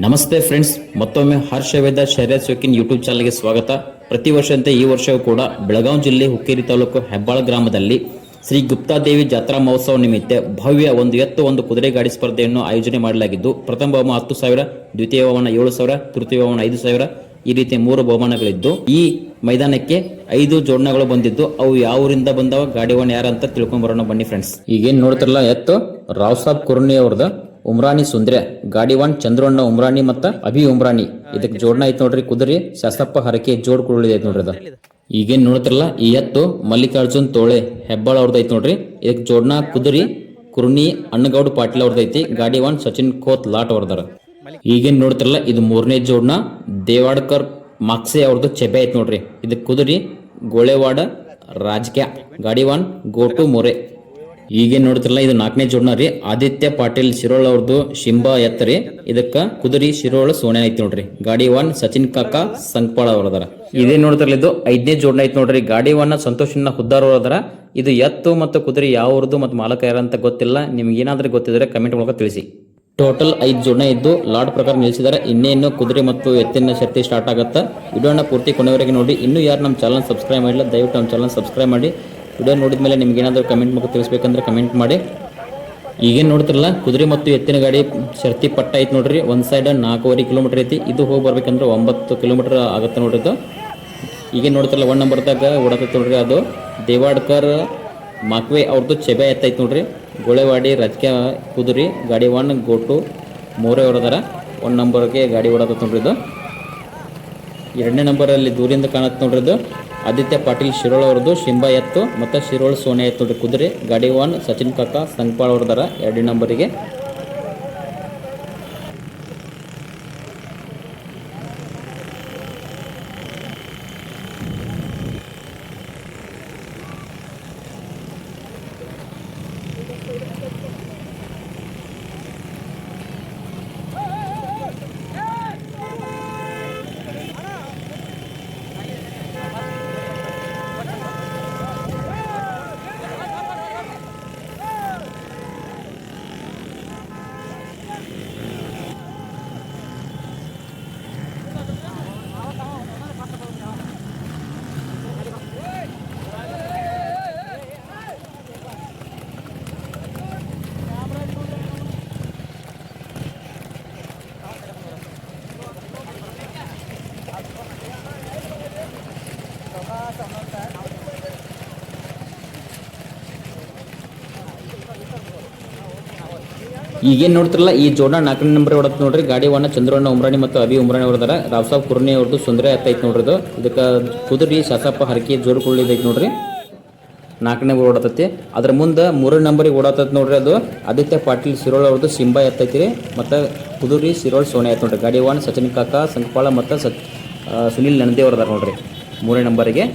ನಮಸ್ತೆ ಫ್ರೆಂಡ್ಸ್, ಮತ್ತೊಮ್ಮೆ ಹರ್ಷವೇದ ಶರ್ಯತ್ ಶೋಕಿನ್ ಯೂಟ್ಯೂಬ್ ಚಾನಲ್ಗೆ ಸ್ವಾಗತ. ಪ್ರತಿ ವರ್ಷದಂತೆ ಈ ವರ್ಷವೂ ಕೂಡ ಬೆಳಗಾವಿ ಜಿಲ್ಲೆ ಹುಕ್ಕೇರಿ ತಾಲೂಕು ಹೆಬ್ಬಾಳ ಗ್ರಾಮದಲ್ಲಿ ಶ್ರೀ ಗುಪ್ತಾದೇವಿ ಜಾತ್ರಾ ಮಹೋತ್ಸವ ನಿಮಿತ್ತ ಭವ್ಯ ಒಂದು ಕುದುರೆ ಗಾಡಿ ಸ್ಪರ್ಧೆಯನ್ನು ಆಯೋಜನೆ ಮಾಡಲಾಗಿದ್ದು, ಪ್ರಥಮ ಬಹುಮಾನ 10,000, ದ್ವಿತೀಯ ಬಹುಮಾನ 7,000, ತೃತೀಯ ಬಹುಮಾನ 5,000 ಈ ರೀತಿ 3 ಬಹುಮಾನಗಳಿದ್ದು, ಈ ಮೈದಾನಕ್ಕೆ 5 ಜೋಡಣೆಗಳು ಬಂದಿದ್ದು, ಅವು ಯಾವ ಊರಿಂದ ಬಂದವ, ಗಾಡಿವನ್ ಯಾರಂತ ತಿಳ್ಕೊಂಡ್ ಬರೋಣ ಬನ್ನಿ ಫ್ರೆಂಡ್ಸ್. ಈಗೇನ್ ನೋಡ್ತಿರಲ್ಲ ಎತ್ತು ರಾವ್ ಸಾಬ್ ಕುರ್ನಿ ಅವ್ರದ ಉಮ್ರಾನಿ ಸುಂದ್ರೆ, ಗಾಡಿವಾನ್ ಚಂದ್ರಣ್ಣ ಉಮ್ರಾನಿ ಮತ್ತ ಅಭಿ ಉಮ್ರಾನಿ. ಇದಕ್ಕೆ ಜೋಡಣೆ ಐತ್ ನೋಡ್ರಿ. ಕುದುರೆ ಶಾಸಪ್ಪ ಹರಕೆ ಜೋಡ್ ಕುರುಳಿ ಐತ್ ನೋಡ್ರಿ. ಅದ ಈಗೇನ್ ನೋಡ್ತಿರಲ್ಲ ಈ ಎತ್ತು ಮಲ್ಲಿಕಾರ್ಜುನ್ ತೋಳೆ ಹೆಬ್ಬಾಳ ಅವ್ರದ್ದು ಐತ್ ನೋಡ್ರಿ. ಇದಕ್ಕೆ ಜೋಡಣಾ ಕುದುರಿ ಕುರ್ನಿ ಅಣ್ಣಗೌಡ ಪಾಟೀಲ್ ಅವ್ರದ್ದು ಐತಿ. ಗಾಡಿವಾನ್ ಸಚಿನ್ ಖೋತ್ ಲಾಟ್ ಅವ್ರದಾರ. ಈಗೇನ್ ನೋಡ್ತಿರಲ್ಲ ಇದು 3ನೇ ಜೋಡಣಾ ದೇವಾಡ್ಕರ್ ಮಾಕ್ಸೆ ಅವ್ರದ್ದು ಚೆಬೆ ಐತ್ ನೋಡ್ರಿ. ಇದಕ್ಕೆ ಕುದುರಿ ಗೋಳೆವಾಡ ರಾಜಕ್ಯಾ, ಗಾಡಿವಾನ್ ಗೋಟು ಮೊರೆ. ಈಗೇನ್ ನೋಡ್ತಿರಲ್ಲ ಇದು 4ನೇ ಜೋಡಣಾ ರೀ. ಆದಿತ್ಯ ಪಾಟೀಲ್ ಶಿರೋಳ್ ಅವ್ರದ್ದು ಶಿಂಬಾ ಎತ್ತರಿ. ಇದಕ್ಕ ಕುದುರಿ ಶಿರೋಳ ಸೋನೆ ಐತಿ ನೋಡ್ರಿ. ಗಾಡಿವಾನ್ ಸಚಿನ್ ಕಾಕಾ ಸಂಕ್ಪಾಳ ಅವ್ರದಾರ. ಇದೇ ನೋಡ್ತಿರಲ್ಲ ಇದು 5ನೇ ಜೋಡಣಾ ಐತಿ ನೋಡ್ರಿ. ಗಾಡಿವಾನ್ ಸಂತೋಷನ್ನ ಹುದ್ದಾರ್ ಅವ್ರದಾರ. ಇದು ಎತ್ತು ಮತ್ತು ಕುದುರೆ ಯಾವ್ದು ಮತ್ತು ಮಾಲಕ ಯಾರಂತ ಗೊತ್ತಿಲ್ಲ. ನಿಮ್ಗೆ ಏನಾದ್ರೂ ಗೊತ್ತಿದ್ರೆ ಕಮೆಂಟ್ ಮೂಲಕ ತಿಳಿಸಿ. ಟೋಟಲ್ 5 ಜೋಡಣೆ ಇದ್ದು ಲಾಟ್ ಪ್ರಕಾರ ನಿಲ್ಲಿಸಿದ್ದಾರೆ. ಇನ್ನೇನು ಕುದುರೆ ಮತ್ತು ಎತ್ತಿನ ಶಕ್ತಿ ಸ್ಟಾರ್ಟ್ ಆಗುತ್ತೆ. ವಿಡಿಯೋನ ಪೂರ್ತಿ ಕೊನೆವರೆಗೆ ನೋಡಿ. ಇನ್ನೂ ಯಾರು ನಮ್ಮ ಚಾನಲ್ ಸಬ್ಸ್ಕ್ರೈಬ್ ಮಾಡಿಲ್ಲ ದಯವಿಟ್ಟು ನಮ್ಮ ಚಾನಲ್ ಸಬ್ಸ್ಕ್ರೈಬ್ ಮಾಡಿ. ವಿಡಿಯೋ ನೋಡಿದ ಮೇಲೆ ನಿಮ್ಗೆ ಏನಾದರೂ ಕಮೆಂಟ್ ಮೂಲಕ ತಿಳಿಸ್ಬೇಕಂದ್ರೆ ಕಮೆಂಟ್ ಮಾಡಿ. ಈಗೇನು ನೋಡ್ತಿರಲ್ಲ ಕುದುರೆ ಮತ್ತು ಎತ್ತಿನ ಗಾಡಿ ಶರ್ತಿ ಪಟ್ಟ ಐತಿ ನೋಡ್ರಿ. ಒಂದು ಸೈಡ್ 4.5 ಕಿಲೋಮೀಟರ್ ಐತಿ. ಇದು ಹೋಗಿ ಬರ್ಬೇಕಂದ್ರೆ 9 ಕಿಲೋಮೀಟರ್ ಆಗುತ್ತೆ ನೋಡ್ರಿ. ಇದು ಈಗೇನು ನೋಡ್ತಿರಲ್ಲ 1 ನಂಬರ್ದಾಗ ಓಡಾತೈತಿ ನೋಡ್ರಿ. ಅದು ದೇವಾಡ್ಕರ್ ಮಾಕ್ವೆ ಅವ್ರದ್ದು ಚೆಬೆ ಎತ್ತೈತಿ ನೋಡ್ರಿ. ಗೋಳೆವಾಡಿ ರಾಜಕೀಯ ಕುದುರಿ ಗಾಡಿವಾನ್ ಗೋಟು ಮೋರೆ ಅವರದಾರ. 1 ನಂಬರ್ಗೆ ಗಾಡಿ ಓಡಾತೈತಿ ನೋಡ್ರಿ. ಇದು 2ನೇ ನಂಬರಲ್ಲಿ ದೂರಿಂದ ಕಾಣತ್ತೆ ನೋಡ್ರಿ. ಇದು ಆದಿತ್ಯ ಪಾಟೀಲ್ ಶಿರೋಳ್ ಅವ್ರದ್ದು ಶಿಂಬಾ ಎತ್ತು ಮತ್ತು ಶಿರೋಳ್ ಸೋನೆ ಎತ್ತು ನೋಡ್ರಿ. ಕುದುರೆ ಗಾಡಿವಾನ್ ಸಚಿನ್ ಕಾಕಾ ಸಂಕ್ಪಾಳ್ ಅವ್ರದಾರ 2ನೇ ನಂಬರಿಗೆ. ಈಗೇನು ನೋಡ್ತಿರಲ್ಲ ಈ ಜೋಡಣಾ 4ನೇ ನಂಬರ್ ಹೊಡತ್ ನೋಡ್ರಿ. ಗಾಡಿವಾನ ಚಂದ್ರಣ್ಣ ಉಮ್ರಾಣಿ ಮತ್ತು ಅಭಿ ಉಮ್ರಾಣಿ ಅವ್ರದಾರ. ರಾವ್ ಸಾಬ್ ಕುರ್ನಿ ಅವ್ರದ್ದು ಸುಂದ್ರೆ ಎತ್ತೈತಿ ನೋಡ್ರಿ. ಇದು ಇದಕ್ಕೆ ಕುದುರಿ ಶಾಸಪ್ಪ ಹರಕೆ ಜೋಡ್ ಕುರುಳಿದೈತಿ ನೋಡ್ರಿ. 4ನೇ ಓಡತೈತಿ. ಅದ್ರ ಮುಂದೆ 3ನೇ ನಂಬರಿಗೆ ಓಡತೈತಿ ನೋಡ್ರಿ. ಅದು ಆದಿತ್ಯ ಪಾಟೀಲ್ ಶಿರೋಳ್ ಅವ್ರದ್ದು ಶಿಂಬಾ ಎತ್ತೈತಿ ಮತ್ತು ಕುದುರಿ ಶಿರೋಳ್ ಸೋನೆ ಐತಿ ನೋಡ್ರಿ. ಗಾಡಿವಾನ್ ಸಚಿನ್ ಕಾಕಾ ಸಂಕ್ಪಾಳ ಮತ್ತು ಸುನಿಲ್ ನಂದಿ ಅವ್ರದಾರ ನೋಡ್ರಿ. 3ನೇ ನಂಬರಿಗೆ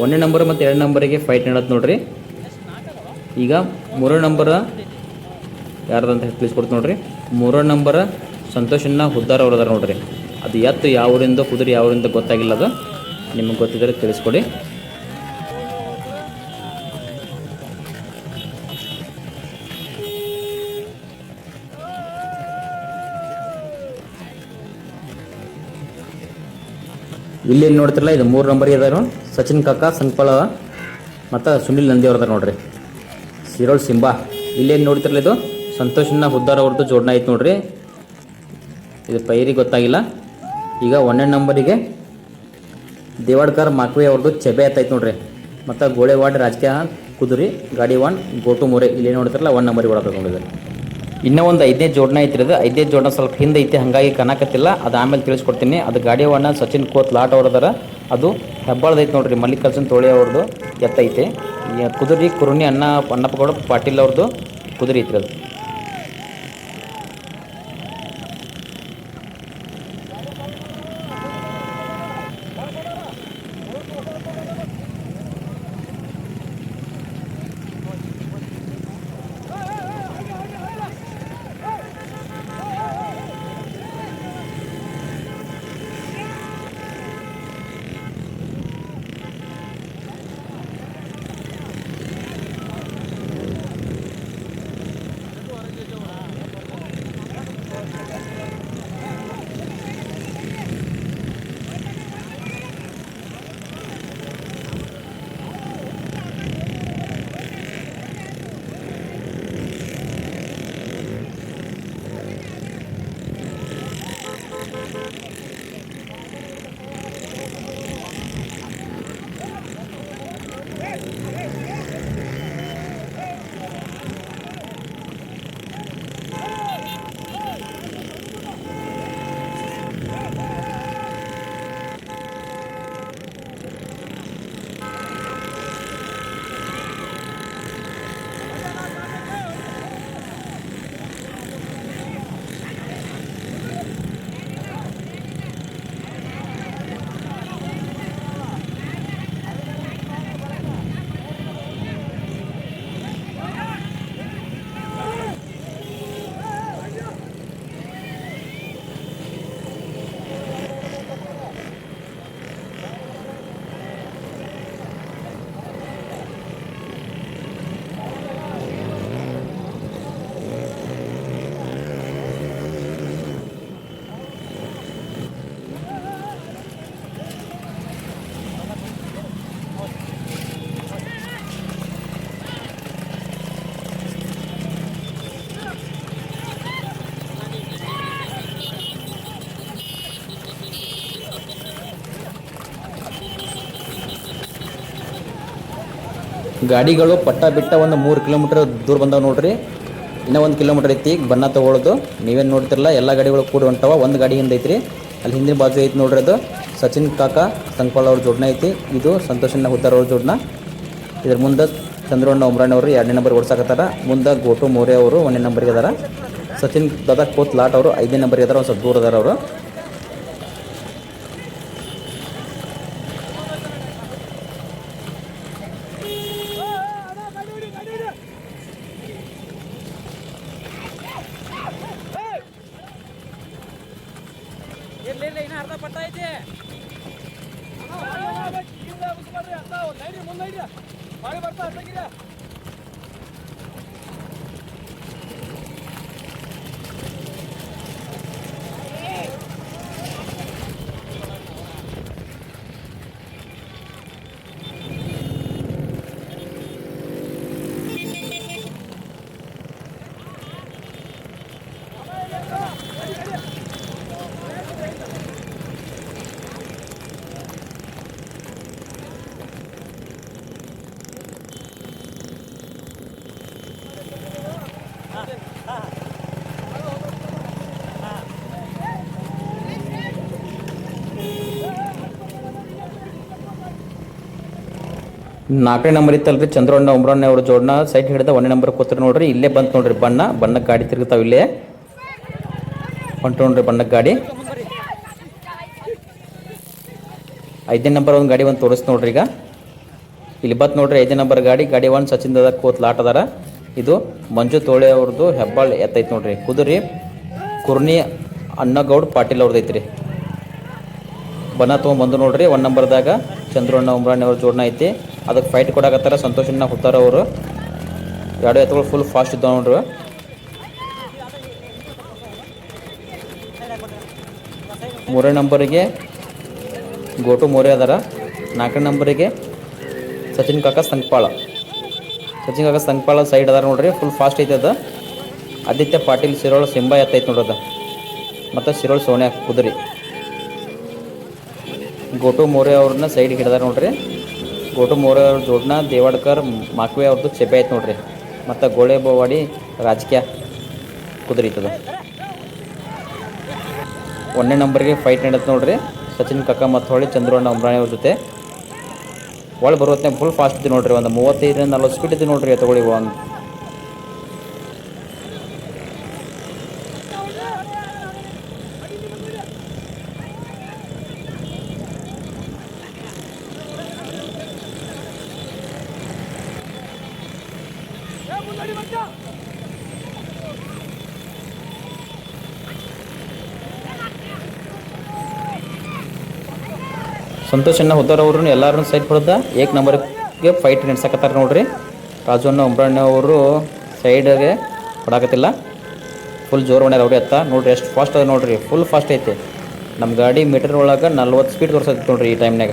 1ನೇ ನಂಬರ್ ಮತ್ತು 2ನೇ ನಂಬರಿಗೆ ಫೈಟ್ ನಡತ್ ನೋಡ್ರಿ. ಈಗ 3ನೇ ನಂಬರ್ ಯಾರ್ದಂತ ತಿಳಿಸ್ಕೊಡ್ತು ನೋಡ್ರಿ. 3ನೇ ನಂಬರ್ ಸಂತೋಷನ್ನ ಹುದ್ದಾರ್ ಅವ್ರದಾರ ನೋಡ್ರಿ. ಅದು ಎತ್ತು ಯಾವ ಊರಿಂದ ಕುದುರೆ ಯಾವ ಊರಿಂದ ಗೊತ್ತಾಗಿಲ್ಲ. ಅದು ನಿಮಗೆ ಗೊತ್ತಿದ್ರೆ ತಿಳಿಸ್ಕೊಡಿ. ಇಲ್ಲಿ ನೋಡ್ತಿರಲ್ಲ ಇದು 3 ನಂಬರ್ಗೆ ಅದಾರು ಸಚಿನ್ ಕಾಕಾ ಸಂಕ್ಪಾಳ ಮತ್ತು ಸುನಿಲ್ ನಂದಿ ಅವ್ರದಾರ ನೋಡ್ರಿ. ಶಿರೋಳ್ ಸಿಂಬಾ. ಇಲ್ಲೇನು ನೋಡ್ತಿರಲ್ಲ ಇದು ಸಂತೋಷನ್ನ ಹುದ್ದಾರ್ ಅವ್ರದ್ದು ಜೋಡಣೆ ಐತೆ ನೋಡ್ರಿ. ಇದು ಪೈರಿ ಗೊತ್ತಾಗಿಲ್ಲ. ಈಗ 1ನೇ ನಂಬರಿಗೆ ದೇವಾಡ್ಕರ್ ಮಾಕ್ವೆ ಅವ್ರದ್ದು ಚೆಬೆ ಎತ್ತೈತೆ ನೋಡ್ರಿ. ಮತ್ತು ಗೋಳೆವಾಡ್ ರಾಜಕೀಯ ಕುದುರಿ ಗಾಡಿವಾನ್ ಗೋಟು ಮೊರೆ. ಇಲ್ಲಿ ನೋಡ್ತಿರಲ್ಲ 1 ನಂಬರಿಗೆ ಓಡಾತ ನೋಡಿದ್ರೆ. ಇನ್ನೂ ಒಂದು 5ನೇ ಜೋಡಣೆ ಐತ್ರಿ. ಅದು 5ನೇ ಜೋಡಣೆ ಸ್ವಲ್ಪ ಹಿಂದೆ ಐತಿ, ಹಾಗಾಗಿ ಕಾಣಕತ್ತಿಲ್ಲ. ಅದು ಆಮೇಲೆ ತಿಳಿಸ್ಕೊಡ್ತೀನಿ. ಅದು ಗಾಡಿವಾನ ಸಚಿನ್ ಖೋತ್ ಲಾಟ್ ಅವ್ರದಾರ. ಅದು ಹೆಬ್ಬಾಳ್ದೈತೆ ನೋಡ್ರಿ. ಮಲ್ಲಿಕಾರ್ಜುನ್ ತೋಳೆ ಅವ್ರದ್ದು ಎತ್ತೈತೆ. ಕುದುರಿ ಕುರುಣಿ ಅಣ್ಣಪ್ಪಗೌಡ ಪಾಟೀಲ್ ಅವ್ರದ್ದು ಕುದುರೆ ಐತ್ರಿ. ಅದು ಗಾಡಿಗಳು ಪಟ್ಟ ಬಿಟ್ಟ ಒಂದು 3 ಕಿಲೋಮೀಟರ್ ದೂರ ಬಂದಾವ ನೋಡ್ರಿ. ಇನ್ನೂ 1 ಕಿಲೋಮೀಟರ್ ಐತಿ ಬಣ್ಣ ತೊಗೊಳ್ಳೋದು. ನೀವೇನು ನೋಡ್ತಿರಲ್ಲ ಎಲ್ಲ ಗಾಡಿಗಳು ಕೂಡಿ ಹೊಂಟವ. ಒಂದು ಗಾಡಿ ಹಿಂದೆ ಐತ್ರಿ, ಅಲ್ಲಿ ಹಿಂದಿನ ಬಾಜು ಐತಿ ನೋಡ್ರಿ. ಅದು ಸಚಿನ್ ಕಾಕಾ ಸಂಕ್ಪಾಲ್ ಅವ್ರ ಜೋಡ್ನ ಐತಿ. ಇದು ಸಂತೋಷಣ್ಣ ಹುದ್ದಾರ್ ಅವ್ರ ಜೋಡ್ನ. ಇದ್ರ ಮುಂದೆ ಚಂದ್ರಣ್ಣ ಉಮ್ರಾಣಿ ಅವರು 2ನೇ ನಂಬರ್ ಓಡ್ಸಾಕತ್ತಾರ. ಮುಂದೆ ಗೋಟು ಮೋರೆ ಅವರು 1ನೇ ನಂಬರ್ಗೆ ಅದಾರ. ಸಚಿನ್ ದಾದಾ ಕೋತ್ ಲಾಟ್ ಅವರು 5ನೇ ನಂಬರ್ಗೆ ಅದಾರ. ಒಂದು ಸ್ವಲ್ಪ ದೂರ ಅದಾರ ಅವರು. ಅರ್ಧ ಪಟ್ಟ ಐತಿ ಮಳೆ ಬರ್ತಾ ನಾಲ್ಕನೇ ನಂಬರ್ ಇತ್ತಲ್ರಿ ಚಂದ್ರಣ್ಣ ಉಮ್ರಣ್ಣ ಅವ್ರ ಜೋಡ್ನ ಸೈಟ್ ಹಿಡಿದ 1ನೇ ನಂಬರ್ ಕೂತ್ರಿ ನೋಡ್ರಿ. ಇಲ್ಲೇ ಬಂತು ನೋಡ್ರಿ ಬಣ್ಣಕ್ಕೆ ಗಾಡಿ ತಿರುಗ್ತಾವ. ಇಲ್ಲೇ ಹೊಂಟು ನೋಡ್ರಿ ಬಣ್ಣಕ್ಕೆ ಗಾಡಿ. 5ನೇ ನಂಬರ್ ಒಂದು ಗಾಡಿ ಒಂದು ತೋರಿಸ್ ನೋಡ್ರಿ. ಈಗ ಇಲ್ಲಿ ಬತ್ ನೋಡ್ರಿ 5ನೇ ನಂಬರ್ ಗಾಡಿ 1 ಸಚಿನ್ ದಾದಾ ಕೋತ್ ಲಾಟ್ ಅದಾರ. ಇದು ಮಂಜು ತೋಳೆ ಅವ್ರದ್ದು ಹೆಬ್ಬಾಳ್ ಎತ್ತೈತಿ ನೋಡ್ರಿ. ಕುದುರಿ ಕುರ್ನಿ ಅನ್ನಗೌಡ್ ಪಾಟೀಲ್ ಅವ್ರದ್ದು ಐತ್ರಿ. ಬಣ್ಣ ತೊಗೊಂಬಂದು ನೋಡ್ರಿ. 1 ನಂಬರ್ದಾಗ ಚಂದ್ರಣ್ಣ ಉಮ್ರಾಣಿ ಅವ್ರ ಜೋಡ್ನ ಐತಿ. ಅದಕ್ಕೆ ಫೈಟ್ ಕೊಡಾಕತ್ತಾರ ಸಂತೋಷಣ್ಣ ಹುತ್ತಾರ ಅವರು. 2 ಎತ್ತುಗಳು ಫುಲ್ ಫಾಸ್ಟ್ ಇದ್ದಾವೆ ನೋಡ್ರಿ. 3ನೇ ನಂಬರಿಗೆ ಗೋಟು ಮೋರೆ ಅದಾರ. 4ನೇ ನಂಬರಿಗೆ ಸಚಿನ್ ಕಾಕಾ ಸಂಕ್ಪಾಳ ಸೈಡ್ ಅದಾರ ನೋಡ್ರಿ. ಫುಲ್ ಫಾಸ್ಟ್ ಐತೆ ಅದು. ಆದಿತ್ಯ ಪಾಟೀಲ್ ಸಿರೋಳ ಸಿಂಬಾ ಎತ್ತೈತೆ ನೋಡ್ರಿ. ಮತ್ತು ಸಿರೋಳ ಸೋನ್ಯಾ ಕುದುರಿ. ಗೋಟು ಮೋರೆ ಅವ್ರನ್ನ ಸೈಡ್ ಹಿಡ್ದಾರ ನೋಡ್ರಿ. ಗೋಟು ಮೋರೆ ಅವ್ರ ಜೋಡ್ನ ದೇವಾಡ್ಕರ್ ಮಾಕ್ವೆ ಅವ್ರದ್ದು ಚೆಪೆ ಐತೆ ನೋಡ್ರಿ. ಮತ್ತು ಗೋಳೆಬವಾಡಿ ರಾಜಕೀಯ ಕುದುರಿ ಇರ್ತದ. 1ನೇ ನಂಬರ್ಗೆ ಫೈಟ್ ನಡೆಯುತ್ತೆ ನೋಡ್ರಿ. ಸಚಿನ್ ಕಾಕಾ ಮತ್ತು ಹೊಳ್ಳಿ ಚಂದ್ರಣ್ಣ ಉಮ್ರಾಣಿ ಅವ್ರ ಜೊತೆ. ಒಳಗೆ ಬರೋತ್ನಾಗ ಫುಲ್ ಫಾಸ್ಟ್ ಇದ್ದು ನೋಡ್ರಿ. ಒಂದು 35-40 ಸ್ಪೀಡ್ ಇದ್ದು ನೋಡ್ರಿ ಎತ್ತುಗಳಿಗೆ. ಒಂದು ಸಂತೋಷಣ್ಣ ಹುದ್ದಾರ್ ಅವ್ರನ್ನ ಎಲ್ಲರೂ ಸೈಡ್ ಹೊಡೆದ 1 ನಂಬರ್ಗೆ ಫೈಟ್ ನಡೆಸಕತ್ತಾರ ನೋಡ್ರಿ. ರಾಜಣ್ಣ ಉಮ್ರಾಣ್ಣ ಅವರು ಸೈಡ್ಗೆ ಹೊಡಾಕತ್ತಿಲ್ಲ. ಫುಲ್ ಜೋರು ಹೊಡ್ಯಾರ ಅವ್ರಿ ಎತ್ತ ನೋಡ್ರಿ. ಎಷ್ಟು ಫಾಸ್ಟ್ ಅದ ನೋಡ್ರಿ. ಫುಲ್ ಫಾಸ್ಟ್ ಐತೆ. ನಮ್ಮ ಗಾಡಿ ಮೀಟರ್ ಒಳಗೆ 40 ಸ್ಪೀಡ್ ತೋರಿಸತ್ತೆ ನೋಡ್ರಿ ಈ ಟೈಮ್ನಾಗ.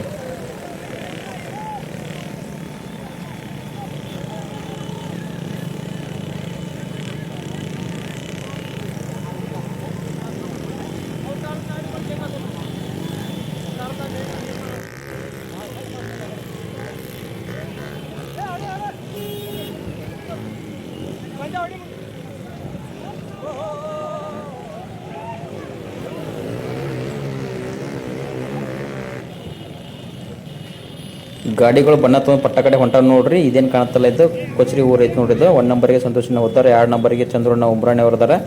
ಗಾಡಿಗಳು ಬಣ್ಣ ತೊಗೊಂಡು ಪಟ್ಟ ಕಡೆ ಹೊಂಟ ನೋಡ್ರಿ. ಇದೇನು ಕಾಣತ್ತಲ್ಲ ಇದು ಕೊಚ್ರಿ ಊರು ಐತಿ ನೋಡ್ರಿ. ಇದು 1 ನಂಬರ್ಗೆ ಸಂತೋಷನ ಹೋಗ್ತಾರೆ, 2 ನಂಬರ್ಗೆ ಚಂದ್ರಣ್ಣ ಉಮ್ರಾಣಿ ಅವ್ರು ಇದಾರೆ,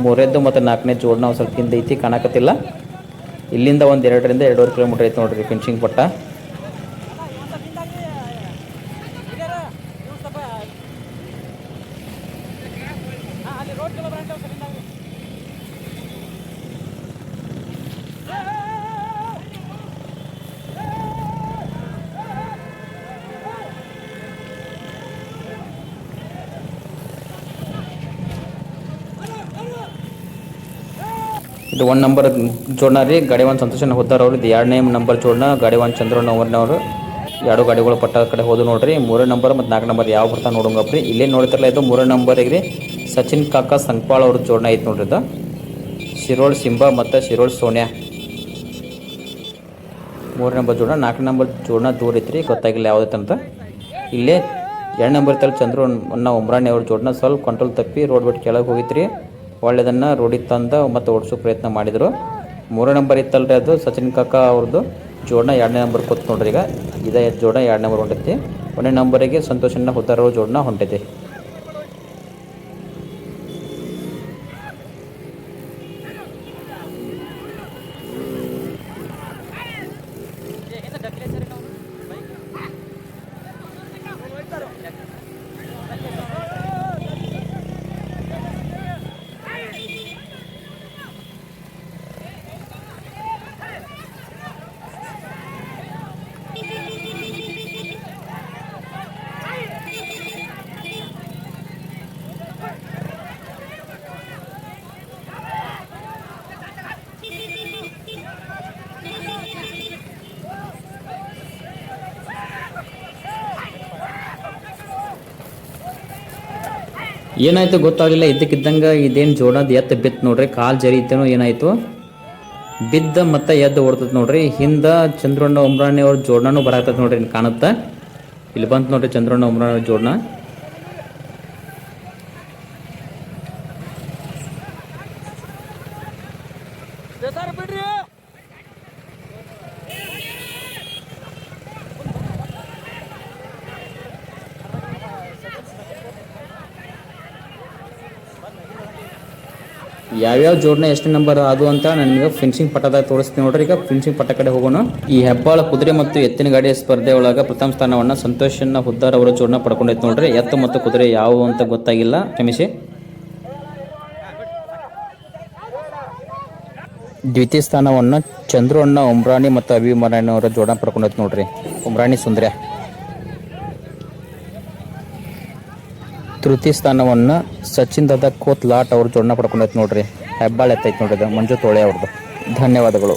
3ನೇದ್ದು ಮತ್ತು 4ನೇ ಜೋಡಣ ಒಂದು ಸ್ವಲ್ಪ ಹಿಂದೆ ಐತಿ ಕಾಣಕತ್ತಿಲ್ಲ. ಇಲ್ಲಿಂದ ಒಂದು 2ರಿಂದ 2.5 ಕಿಲೋಮೀಟರ್ ಐತಿ ನೋಡ್ರಿ ಫಿನಿಶಿಂಗ್ ಪಟ್ಟ. ಅಲ್ಲಿ ರೋಡ್ ಚಲೋ ಬರಂತೆ ಸೆಕೆಂಡ್ ಇದು 1 ನಂಬರ್ ಜೋಡಣ ರೀ. ಗಾಡಿ 1 ಸಂತೋಷನ ಹೋದಾರ ಅವ್ರು. ಇದು 2ನೇ ನಂಬರ್ ಜೋಡಣ. ಗಾಡಿ 1 ಚಂದ್ರಣ್ಣ ಅವ್ರನ್ನವರು 2 ಗಾಡಿಗಳು ಪಟ್ಟ ಕಡೆ ಹೋದು ನೋಡ್ರಿ. 3ನೇ ನಂಬರ್ ಮತ್ತು 4ನೇ ನಂಬರ್ ಯಾವ ಬರ್ತಾ ನೋಡೋಂಗಪ್ರಿ. ಇಲ್ಲೇ ನೋಡ್ತಿರಲ್ಲ ಇದು 3ನೇ ನಂಬರಿಗೆ ರೀ ಸಚಿನ್ ಕಾಕಾ ಸಂಕ್ಪಾಳ್ ಅವ್ರ ಜೋಡಣ ಐತೆ ನೋಡ್ರಿ. ಇದು ಶಿರೋಳ್ ಸಿಂಬಾ ಮತ್ತು ಶಿರೋಳ್ ಸೋನ್ಯಾ 3ನೇ ನಂಬರ್ ಜೋಡಣ. 4ನೇ ನಂಬರ್ ಜೋಡಣ ದೂರ ಐತ್ರಿ, ಗೊತ್ತಾಗಿಲ್ಲ ಯಾವುದೈತೆ ಅಂತ. ಇಲ್ಲೇ 2 ನಂಬರ್ ತಲೆ ಚಂದ್ರಣ್ಣ ಉಮ್ರಾಣಿ ಅವ್ರ ಜೋಡಣ ಸ್ವಲ್ಪ ಕಂಟ್ರೋಲ್ ತಪ್ಪಿ ರೋಡ್ ಬಿಟ್ಟು ಕೆಳಗೆ ಹೋಗಿತ್ರಿ. ಒಳ್ಳೆದನ್ನು ರೋಡಿಗೆ ತಂದು ಮತ್ತು ಓಡಿಸೋ ಪ್ರಯತ್ನ ಮಾಡಿದರು. 3ನೇ ನಂಬರ್ ಇತ್ತಲ್ರಿ ಅದು ಸಚಿನ್ ಕಾಕಾ ಅವ್ರದ್ದು ಜೋಡಣ 2ನೇ ನಂಬರ್ ಕೂತ್ ನೋಡ್ರಿ. ಈಗ ಇದೇ ಜೋಡಣ 2 ನಂಬರ್ ಹೊಂಟೈತಿ. 1ನೇ ನಂಬರಿಗೆ ಸಂತೋಷನ ಹುದ್ದಾರ ಜೋಡಣ ಹೊಂಟೈತಿ. ಏನಾಯ್ತು ಗೊತ್ತಾಗಲಿಲ್ಲ. ಇದ್ದಕ್ಕಿದ್ದಂಗೆ ಇದೇನು ಜೋಡಣದ ಎತ್ತು ಬಿತ್ತು ನೋಡ್ರಿ. ಕಾಲು ಜರಿ ಇತ್ತೇನೋ ಏನಾಯ್ತು, ಬಿದ್ದ ಮತ್ತೆ ಎದ್ದು ಓಡ್ತದೆ ನೋಡ್ರಿ. ಹಿಂದೆ ಚಂದ್ರಣ್ಣ ಉಮ್ರಾಣಿ ಅವ್ರ ಜೋಡಣನೂ ಬರಾಕತ್ತೈತೆ ನೋಡ್ರಿ. ಕಾಣುತ್ತಾ ಇಲ್ಲಿ ಬಂತು ನೋಡ್ರಿ ಚಂದ್ರಣ್ಣ ಉಮ್ರಾಣಿ ಅವ್ರ ಜೋಡಣ. ಬಿಡ್ರಿ ಯಾವ್ಯಾವ ಜೋಡಣೆ ಎಷ್ಟು ನಂಬರ್ ಅದು ಅಂತ ನನಗೆ ಫಿನಿಶಿಂಗ್ ಪಟ್ಟದಾಗ ತೋರಿಸ್ತೀನಿ ನೋಡ್ರಿ. ಈಗ ಫಿನಿಶಿಂಗ್ ಪಟ್ಟ ಕಡೆ ಹೋಗೋಣ. ಈ ಹೆಬ್ಬಾಳ ಕುದುರೆ ಮತ್ತು ಎತ್ತಿನ ಗಾಡಿಯ ಸ್ಪರ್ಧೆ ಒಳಗ ಪ್ರಥಮ ಸ್ಥಾನವನ್ನು ಸಂತೋಷನ ಹುದ್ದಾರ್ ಅವರ ಜೋಡಣೆ ಪಡ್ಕೊಂಡೈತೆ ನೋಡ್ರಿ. ಎತ್ತು ಮತ್ತು ಕುದುರೆ ಯಾವುವು ಅಂತ ಗೊತ್ತಾಗಿಲ್ಲ, ಕ್ಷಮಿಸಿ. ದ್ವಿತೀಯ ಸ್ಥಾನವನ್ನು ಚಂದ್ರಣ್ಣ ಉಮ್ರಾಣಿ ಮತ್ತು ಅಭಿಮರಾಣಿ ಅವರ ಜೋಡಣೆ ಪಡ್ಕೊಂಡೈತೆ ನೋಡ್ರಿ. ಉಮ್ರಾಣಿ ಸುಂದರ್ಯ. ತೃತೀಯ ಸ್ಥಾನವನ್ನು ಸಚಿನ್ ದಾದಾ ಕೋತ್ ಲಾಟ್ ಅವ್ರ ಜೋಡಣೆ ಪಡ್ಕೊಂಡೈತೆ ನೋಡ್ರಿ. ಹೆಬ್ಬಾಳ ಎತ್ತೈತೆ ನೋಡ್ರಿ. ಮಂಜು ತೋಳೆ ಅವ್ರದ್ದು. ಧನ್ಯವಾದಗಳು.